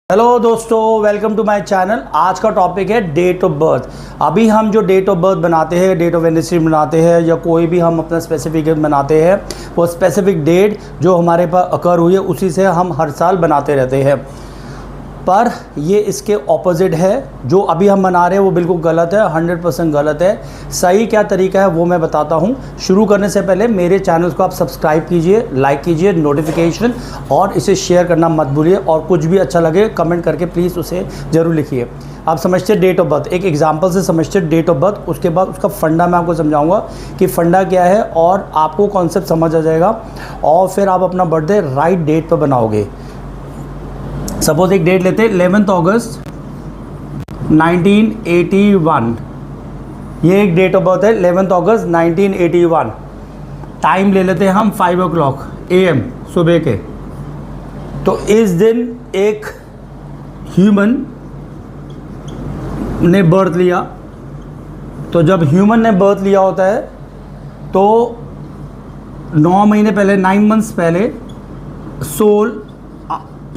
Hello दोस्तों, welcome to my channel. आज का टॉपिक है डेट ऑफ बर्थ। अभी हम जो डेट ऑफ बर्थ बनाते हैं, डेट ऑफ एनिवर्सरी बनाते हैं या कोई भी हम अपना स्पेसिफिक बनाते हैं, वो स्पेसिफिक डेट जो हमारे पास अकर हुई है उसी से हम हर साल बनाते रहते हैं। पर ये इसके ऑपोजिट है। जो अभी हम मना रहे हैं वो बिल्कुल गलत है, 100% गलत है। सही क्या तरीका है वो मैं बताता हूँ। शुरू करने से पहले मेरे चैनल को आप सब्सक्राइब कीजिए, लाइक कीजिए, नोटिफिकेशन और इसे शेयर करना मत भूलिए। और कुछ भी अच्छा लगे कमेंट करके प्लीज़ उसे ज़रूर लिखिए। आप समझते डेट ऑफ बर्थ, एक एग्जाम्पल से समझते डेट ऑफ बर्थ। उसके बाद उसका फंडा मैं आपको समझाऊंगा कि फंडा क्या है और आपको कॉन्सेप्ट समझ आ जाएगा और फिर आप अपना बर्थडे राइट डेट पर बनाओगे। सपोज एक डेट लेते हैं 11 अगस्त 1981। ये एक डेट ऑफ बर्थ है 11 अगस्त 1981। टाइम ले लेते हैं हम 5 o'clock AM सुबह के। तो इस दिन एक ह्यूमन ने बर्थ लिया। तो जब ह्यूमन ने बर्थ लिया होता है तो 9 महीने पहले, 9 months पहले सोल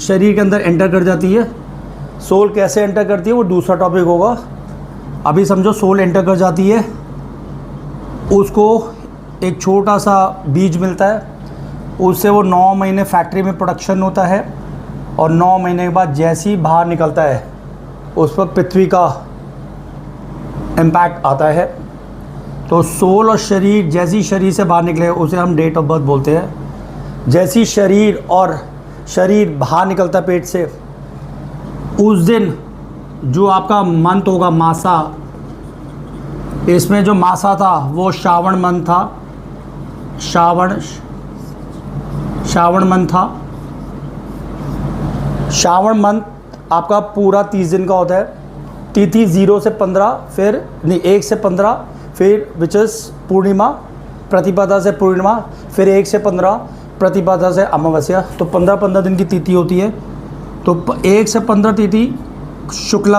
शरीर के अंदर एंटर कर जाती है। सोल कैसे एंटर करती है वो दूसरा टॉपिक होगा। अभी समझो सोल एंटर कर जाती है, उसको एक छोटा सा बीज मिलता है, उससे वो 9 महीने फैक्ट्री में प्रोडक्शन होता है और 9 महीने के बाद जैसे ही बाहर निकलता है उस पर पृथ्वी का इम्पैक्ट आता है। तो सोल और शरीर जैसी शरीर से बाहर निकले उसे हम डेट ऑफ बर्थ बोलते हैं। जैसी शरीर बाहर निकलता पेट से, उस दिन जो आपका मंथ होगा मासा, इसमें जो मासा था वो श्रावण मंथ था। श्रावण मंथ था। श्रावण मंथ आपका पूरा 30 दिन का होता है। तिथि 0 से 15, फिर नहीं 1 से 15, फिर विच इज़ पूर्णिमा, प्रतिपदा से पूर्णिमा, फिर 1 से 15 प्रतिपदा से अमावस्या। तो 15 दिन की तिथि होती है। तो 1 से 15 तिथि शुक्ला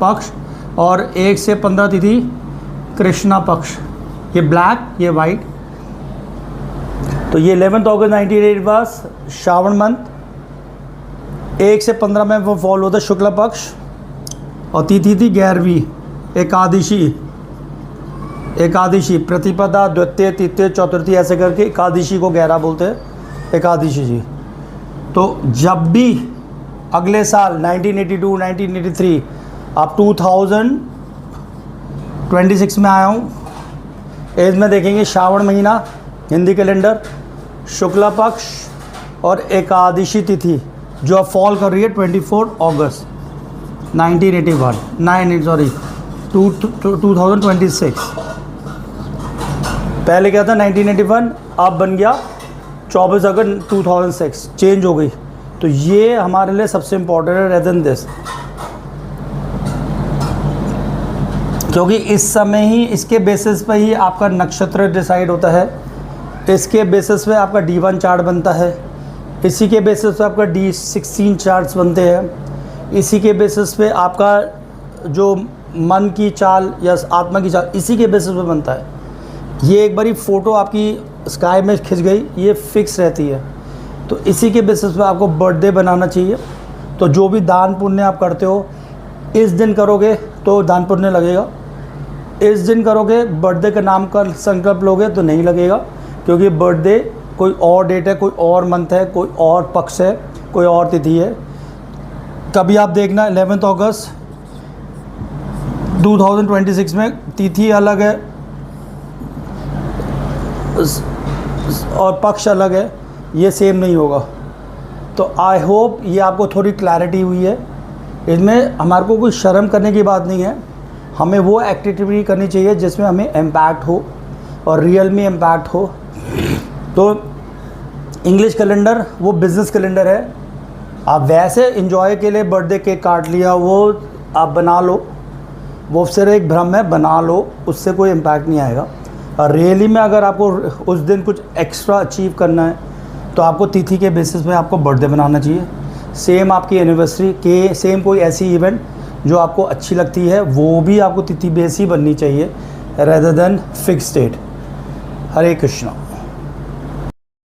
पक्ष और 1 से 15 तिथि कृष्णा पक्ष। ये ब्लैक, ये वाइट। तो ये 11 अगस्त 1981 श्रावण मंथ। 1 से 15 में वो फॉल होता है शुक्ला पक्ष और तिथि थी 11वीं एकादशी, प्रतिपदा, द्वितीय, तृतीय, चतुर्थी, ऐसे करके एकादशी को 11 बोलते हैं, एकादशी जी। तो जब भी अगले साल 1982, 1983, अब 2026 में आया हूँ, एज में देखेंगे श्रावण महीना, हिंदी कैलेंडर, शुक्ला पक्ष और एकादशी तिथि जो अब फॉल कर रही है 24 अगस्त 2026। पहले क्या था 1981, अब बन गया 24 अगस्त 2006, चेंज हो गई। तो ये हमारे लिए सबसे इम्पोर्टेंट है रेदर देन दिस, क्योंकि इस समय ही इसके बेसिस पर ही आपका नक्षत्र डिसाइड होता है। इसके बेसिस पे आपका D1 चार्ट बनता है। इसी के बेसिस पे आपका D16 चार्ट्स बनते हैं। इसी के बेसिस पे आपका जो मन की चाल या आत्मा की चाल इसी के बेसिस पे बनता है। ये एक बारी फ़ोटो आपकी स्काई में खिंच गई, ये फिक्स रहती है। तो इसी के बेसिस पे आपको बर्थडे बनाना चाहिए। तो जो भी दान पुण्य आप करते हो इस दिन करोगे तो दान पुण्य लगेगा। इस दिन करोगे, बर्थडे के नाम का संकल्प लोगे तो नहीं लगेगा, क्योंकि बर्थडे कोई और डेट है, कोई और मंथ है, कोई और पक्ष है, कोई और तिथि है। कभी आप देखना 11 अगस्त 2026 में तिथि अलग है और पक्ष अलग है, ये सेम नहीं होगा। तो आई होप ये आपको थोड़ी क्लैरिटी हुई है। इसमें हमारे को कोई शर्म करने की बात नहीं है। हमें वो एक्टिविटी करनी चाहिए जिसमें हमें इम्पैक्ट हो और रियल में इम्पैक्ट हो। तो इंग्लिश कैलेंडर वो बिज़नेस कैलेंडर है। आप वैसे एंजॉय के लिए बर्थडे केक काट लिया, वो आप बना लो, वो सिर्फ एक भ्रम है, बना लो, उससे कोई इम्पैक्ट नहीं आएगा। और रियली में अगर आपको उस दिन कुछ एक्स्ट्रा अचीव करना है तो आपको तिथि के बेसिस पे आपको बर्थडे बनाना चाहिए। सेम आपकी एनिवर्सरी के, सेम कोई ऐसी इवेंट जो आपको अच्छी लगती है वो भी आपको तिथि बेस ही बननी चाहिए रेदर देन फिक्स डेट। हरे कृष्णा।